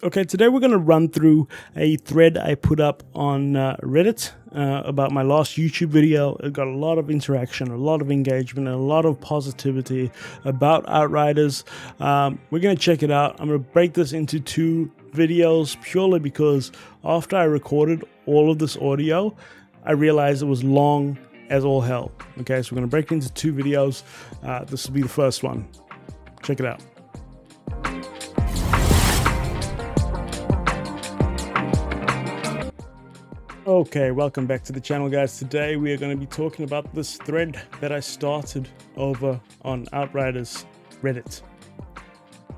Okay, today we're going to run through a thread I put up on Reddit about my last YouTube video. It got a lot of interaction, a lot of engagement, and a lot of positivity about Outriders. We're going to check it out. I'm going to break this into two videos purely because after I recorded all of this audio, I realized it was long as all hell. Okay, so we're going to break it into two videos. This will be the first one. Check it out. Okay, welcome back to the channel, guys. Today we are going to be talking about this thread that I started over on Outriders Reddit.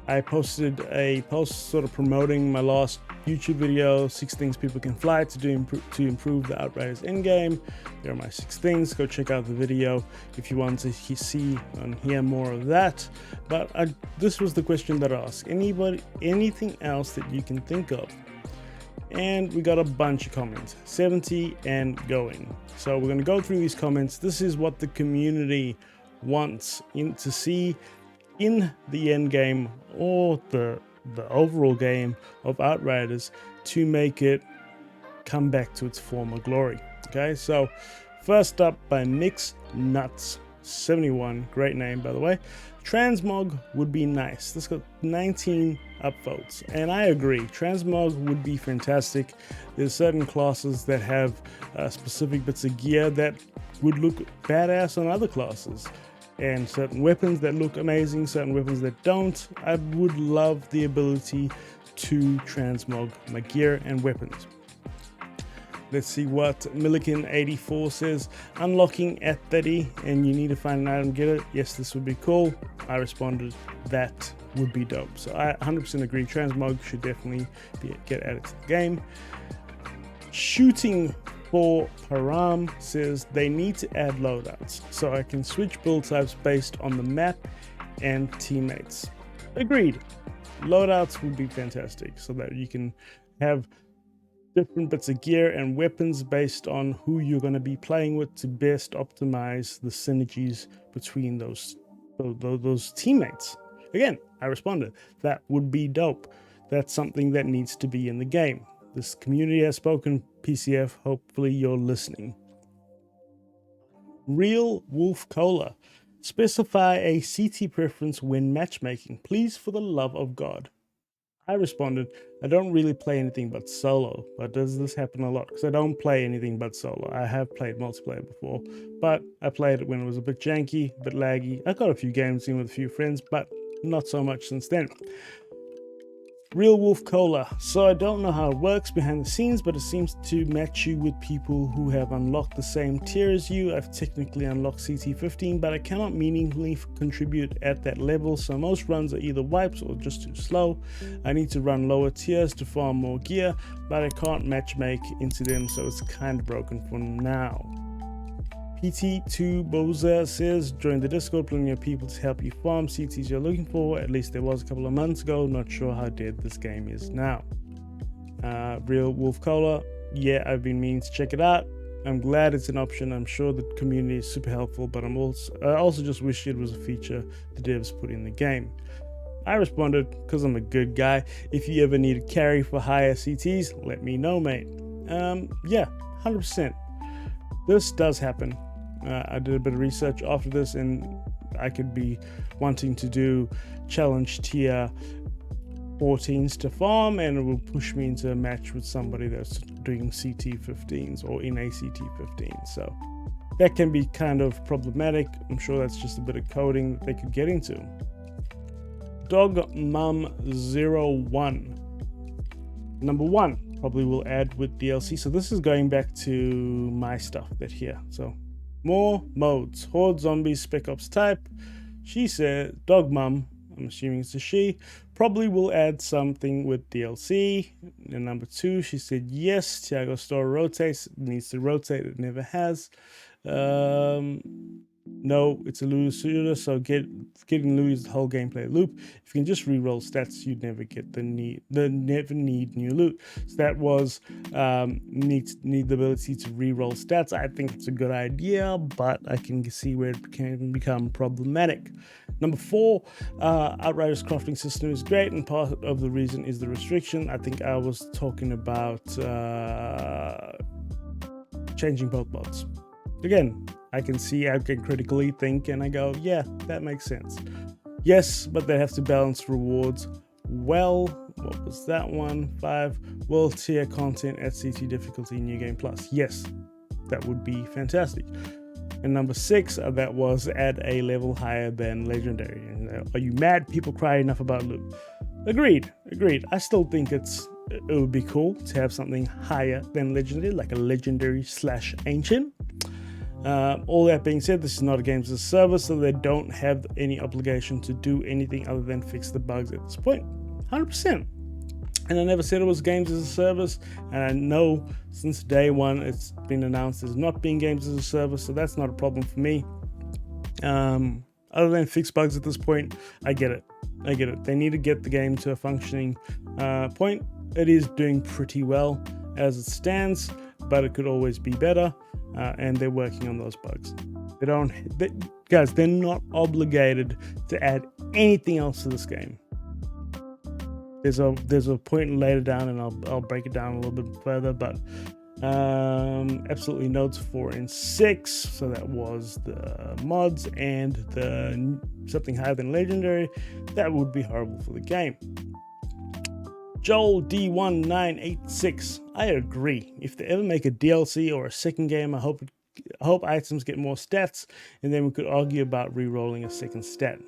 I posted a post sort of promoting my last YouTube video, 6 things people can fly to improve the Outriders Endgame. There are my 6 things. Go check out the video if you want to see and hear more of that. But this was the question that I asked. Anything else that you can think of? And we got a bunch of comments, 70 and going. So we're going to go through these comments. This is what the community wants to see in the end game or the overall game of Outriders to make it come back to its former glory. Okay, so first up by Mix Nuts 71, great name by the way. Transmog would be nice. This got 19 upvotes, and I agree. Transmog would be fantastic. There's certain classes that have specific bits of gear that would look badass on other classes, and certain weapons that look amazing, certain weapons that don't. I would love the ability to transmog my gear and weapons. Let's see what Milliken84 says. Unlocking at 30 and you need to find an item, get it. Yes, this would be cool. I responded, that would be dope. So I 100% agree. Transmog should definitely get added to the game. Shooting for Param says they need to add loadouts so I can switch build types based on the map and teammates. Agreed. Loadouts would be fantastic so that you can have different bits of gear and weapons based on who you're going to be playing with to best optimize the synergies between those teammates. Again, I responded, that would be dope. That's something that needs to be in the game. This community has spoken. PCF, hopefully you're listening. Real Wolf Cola, specify a CT preference when matchmaking, please, for the love of God. I responded, I don't really play anything but solo, but does this happen a lot? Because I don't play anything but solo. I have played multiplayer before, but I played it when it was a bit janky, a bit laggy. I got a few games in with a few friends, but not so much since then. Real Wolf Cola. So I don't know how it works behind the scenes, but it seems to match you with people who have unlocked the same tier as you. I've technically unlocked CT 15, but I cannot meaningfully contribute at that level, so most runs are either wipes or just too slow. I need to run lower tiers to farm more gear, but I can't matchmake into them, so it's kind of broken for now. PT2 Boza says, join the Discord, plenty of people to help you farm CTs you're looking for. At least there was a couple of months ago. Not sure how dead this game is now. Real Wolf Cola, yeah, I've been meaning to check it out. I'm glad it's an option. I'm sure the community is super helpful, but I also just wish it was a feature the devs put in the game. I responded, because I'm a good guy. If you ever need a carry for higher CTs, let me know, mate. Yeah, 100%. This does happen. I did a bit of research after this, and I could be wanting to do challenge tier 14s to farm, and it will push me into a match with somebody that's doing CT 15s or in a CT 15. So that can be kind of problematic. I'm sure that's just a bit of coding that they could get into. Dogmum01. Number 1 probably will add with DLC. So this is going back to my stuff that here. So more modes, horde, zombies, spec ops type. She said, Dog Mum, I'm assuming it's a she, probably will add something with DLC. And number 2, she said yes. Tiago Store rotates, it needs to rotate, it never has. No, it's a looter shooter, so getting loot is the whole gameplay loop. If you can just re-roll stats, you'd never never need new loot. So that was need the ability to re-roll stats. I think it's a good idea, but I can see where it can become problematic. Number 4, Outriders crafting system is great, and part of the reason is the restriction. I think I was talking about changing both mods. Again, I can critically think, and I go, yeah, that makes sense. Yes, but they have to balance rewards well. What was that one? 5, world tier content at CT difficulty New Game Plus. Yes, that would be fantastic. And number 6, that was add a level higher than legendary. And are you mad people cry enough about loot? Agreed. I still think it would be cool to have something higher than legendary, like a legendary / ancient. All that being said, this is not a games as a service, so they don't have any obligation to do anything other than fix the bugs at this point. 100%. And I never said it was games as a service, and I know since day one it's been announced as not being games as a service, so that's not a problem for me. Other than fix bugs at this point, I get it. They need to get the game to a functioning point. It is doing pretty well as it stands, but it could always be better, and they're working on those bugs. They're not obligated to add anything else to this game. There's a point later down, and I'll break it down a little bit further, but absolutely notes 4 and 6. So that was the mods and the something higher than legendary. That would be horrible for the game. Joel D1986. I agree. If they ever make a DLC or a second game, I hope items get more stats, and then we could argue about re-rolling a second stat.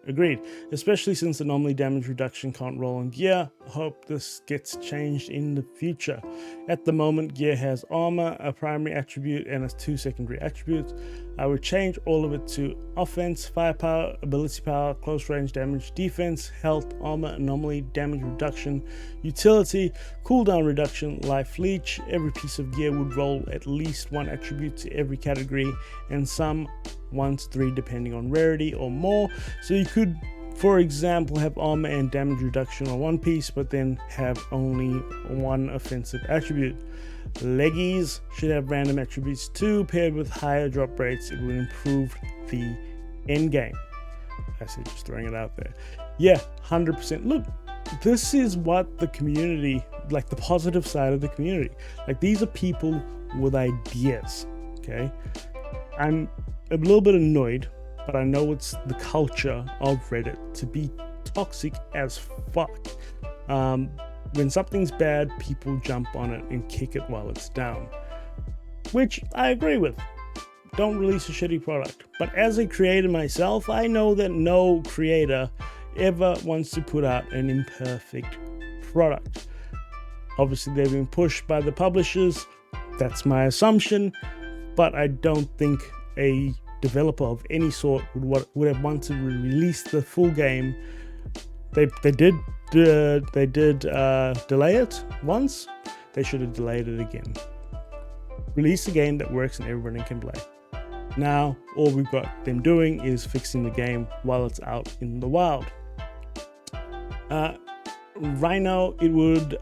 Agreed, especially since anomaly damage reduction can't roll on gear. Hope this gets changed in the future. At the moment, gear has armor, a primary attribute, and 2 secondary attributes. I would change all of it to offense, firepower, ability power, close range damage, defense, health, armor, anomaly, damage reduction, utility, cooldown reduction, life leech. Every piece of gear would roll at least 1 attribute to every category, and some 1 to 3 depending on rarity or more. So you could, for example, have armor and damage reduction on one piece, but then have only 1 offensive attribute. Leggies should have random attributes too, paired with higher drop rates. It would improve the endgame. I see, just throwing it out there. Yeah, 100%. Look, this is what the community, like the positive side of the community, like these are people with ideas. Okay, I'm a little bit annoyed, but I know it's the culture of Reddit to be toxic as fuck. When something's bad, people jump on it and kick it while it's down, which I agree with. Don't release a shitty product. But as a creator myself, I know that no creator ever wants to put out an imperfect product. Obviously, they've been pushed by the publishers. That's my assumption. But I don't think a developer of any sort would have wanted to release the full game. They did delay it once. They should have delayed it again. Release a game that works and everybody can play. Now all we've got them doing is fixing the game while it's out in the wild. Rhino,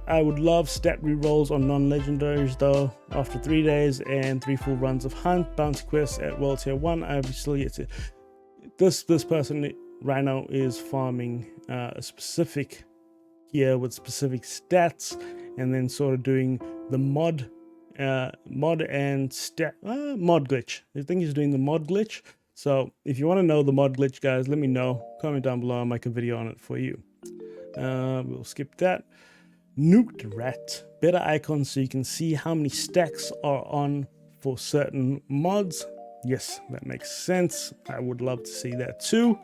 I would love stat rerolls on non-legendaries though. After 3 days and 3 full runs of hunt, bounty quests at world tier 1, obviously this person, Rhino, is farming a specific gear with specific stats, and then sort of doing the mod glitch. I think he's doing the mod glitch. So if you want to know the mod glitch, guys, let me know. Comment down below. I'll make a video on it for you. We'll skip that. Nuked rat. Better icons so you can see how many stacks are on for certain mods. Yes, that makes sense. I would love to see that too.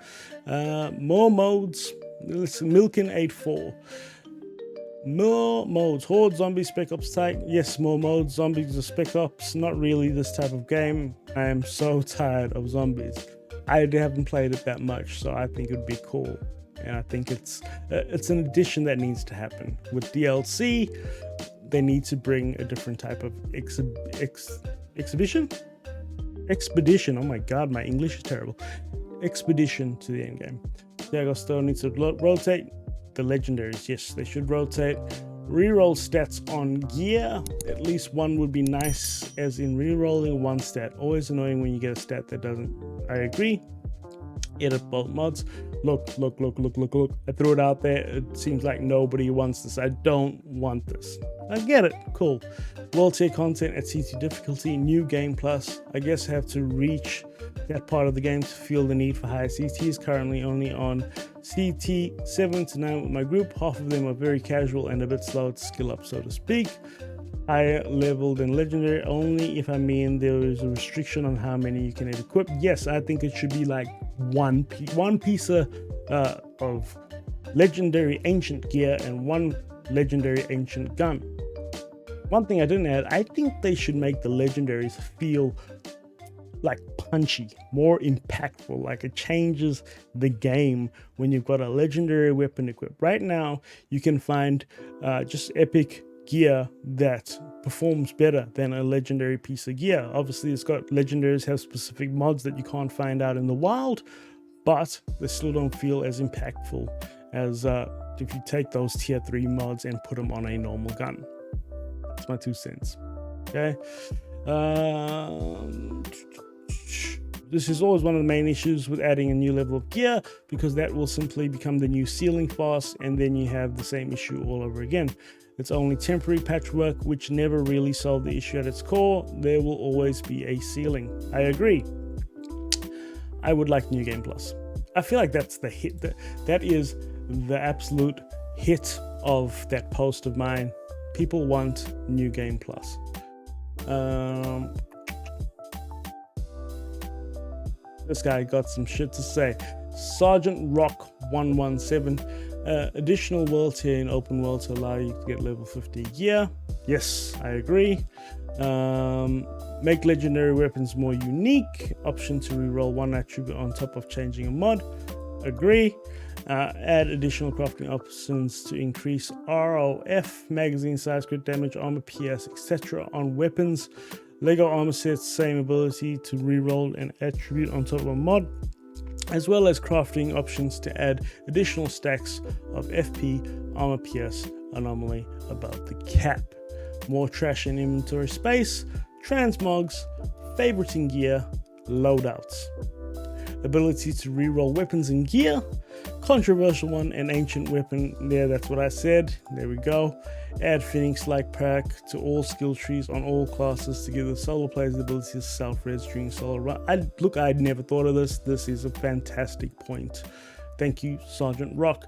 More modes. Milkin84. More modes. Horde, zombies, spec ops type. Yes, more modes. Zombies or spec ops. Not really this type of game. I am so tired of zombies. I haven't played it that much, so I think it would be cool. And I think it's an addition that needs to happen. With DLC, they need to bring a different type of exhibition. expedition. Oh my god, my English is terrible. Expedition to the end game. Thiago still needs to rotate. The legendaries, yes, they should rotate. Reroll stats on gear. At least one would be nice, as in rerolling one stat. Always annoying when you get a stat that doesn't. I agree. Edit both mods. Look. I threw it out there. It seems like nobody wants this. I don't want this. I get it. Cool. World tier content at CT difficulty. New game plus. I guess I have to reach that part of the game to feel the need for higher CTs. Currently only on CT 7 to 9 with my group. Half of them are very casual and a bit slow to skill up, so to speak. Higher level than legendary only if I mean there is a restriction on how many you can equip. Yes, I think it should be like one piece of legendary ancient gear and one legendary ancient gun. One thing I didn't add, I think they should make the legendaries feel like punchy, more impactful, like it changes the game when you've got a legendary weapon equipped. Right now you can find just epic gear that performs better than a legendary piece of gear. Obviously it's got legendaries have specific mods that you can't find out in the wild, but they still don't feel as impactful as if you take those tier 3 mods and put them on a normal gun. That's my 2 cents. Okay. This is always one of the main issues with adding a new level of gear, because that will simply become the new ceiling fast, and then you have the same issue all over again. It's only temporary patchwork, which never really solved the issue at its core. There will always be a ceiling. I agree. I would like New Game Plus. I feel like that's the hit. That is the absolute hit of that post of mine. People want New Game Plus. This guy got some shit to say. Sergeant Rock 117. Additional world tier in open world to allow you to get level 50 gear. Yes, I agree. Make legendary weapons more unique. Option to reroll one attribute on top of changing a mod. Agree. Add additional crafting options to increase ROF, magazine size, crit damage, armor PS, etc. on weapons. Lego armor sets, same ability to reroll an attribute on top of a mod, as well as crafting options to add additional stacks of FP, armor PS, anomaly above the cap. More trash and inventory space, transmogs, favoriting gear, loadouts. Ability to reroll weapons and gear, controversial one, an ancient weapon. There, that's what I said. There we go. Add Phoenix like pack to all skill trees on all classes to give the solo players the ability to self-res during solo run. I'd never thought of this. This is a fantastic point. Thank you, Sergeant Rock.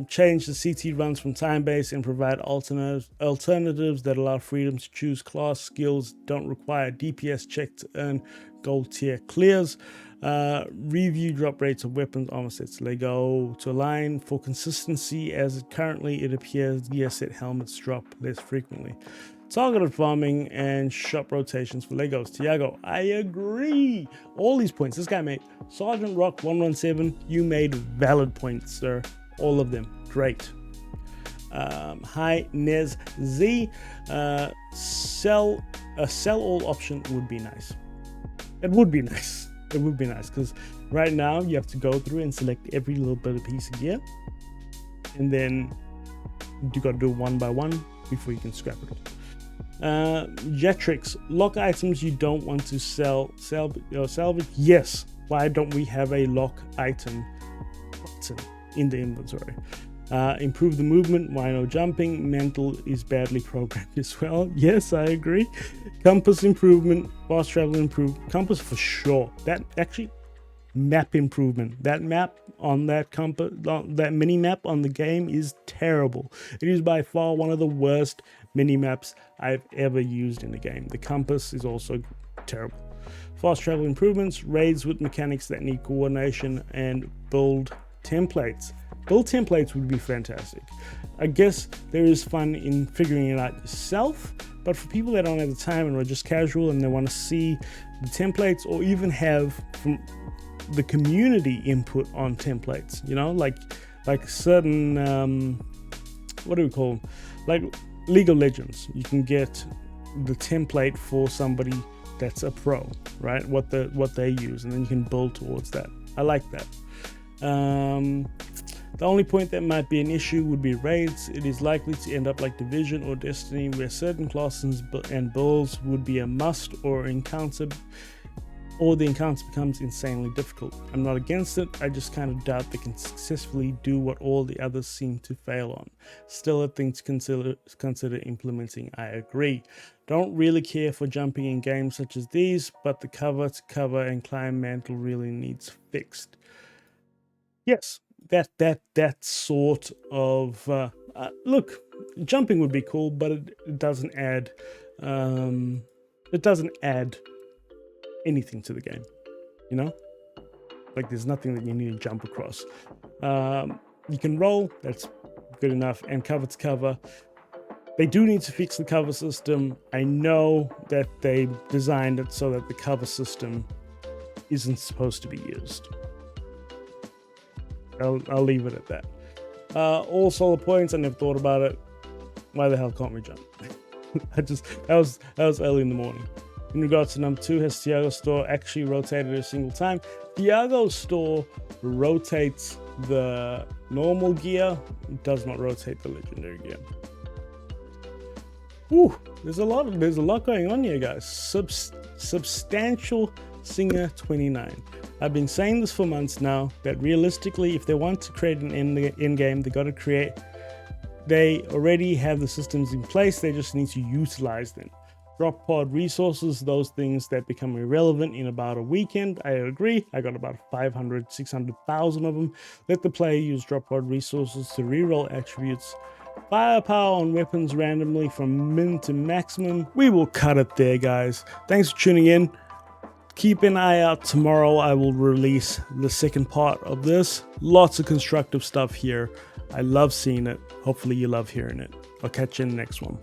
Change the CT runs from time-based and provide alternatives that allow freedom to choose class. Skills don't require DPS check to earn gold tier clears. Review drop rates of weapons, armor sets, Lego to align for consistency, as currently it appears gear set helmets drop less frequently. Targeted farming and shop rotations for Legos. Tiago, I agree. All these points this guy made. Sergeant Rock 117, you made valid points, sir. All of them. Great. Hi Nez Z. Sell all option would be nice. It would be nice. It would be nice, because right now you have to go through and select every little bit of piece of gear, and then you got to do it one by one before you can scrap it all. Jetrix, lock items you don't want to salvage. Yes, why don't we have a lock item button in the inventory? Improve the movement, why no jumping? Mental is badly programmed as well. Yes, I agree. Compass improvement, fast travel improved. Compass for sure. That actually, map improvement. That map on that compass, that mini map on the game is terrible. It is by far one of the worst mini maps I've ever used in the game. The compass is also terrible. Fast travel improvements, raids with mechanics that need coordination, and build templates. Build templates would be fantastic. I guess there is fun in figuring it out yourself, but for people that don't have the time and are just casual and they want to see the templates, or even have from the community input on templates, you know, like certain what do we call them? Like League of Legends, you can get the template for somebody that's a pro, right? What they use, and then you can build towards that. I like that. The only point that might be an issue would be raids. It is likely to end up like Division or Destiny, where certain classes and builds would be a must, or the encounter becomes insanely difficult. I'm not against it, I just kind of doubt they can successfully do what all the others seem to fail on. Still a thing to consider implementing, I agree. Don't really care for jumping in games such as these, but the cover to cover and climb mantle really needs fixed. Yes, that sort of look, jumping would be cool, but it doesn't add anything to the game, you know? Like, there's nothing that you need to jump across. You can roll, that's good enough, and cover to cover. They do need to fix the cover system. I know that they designed it so that the cover system isn't supposed to be used. I'll leave it at that. All solar points, I never thought about it. Why the hell can't we jump? that was early in the morning. In regards to number 2, has Thiago store actually rotated a single time? Thiago store rotates the normal gear, it does not rotate the legendary gear. Ooh, there's a lot going on here, guys. Substantial Singer 29. I've been saying this for months now, that realistically, if they want to create an endgame, they already have the systems in place, they just need to utilize them. Drop pod resources, those things that become irrelevant in about a weekend. I agree. I got about 500, 600,000 of them. Let the player use drop pod resources to reroll attributes. Firepower on weapons randomly from min to maximum. We will cut it there, guys. Thanks for tuning in. Keep an eye out. Tomorrow I will release the second part of this. Lots of constructive stuff here. I love seeing it. Hopefully you love hearing it. I'll catch you in the next one.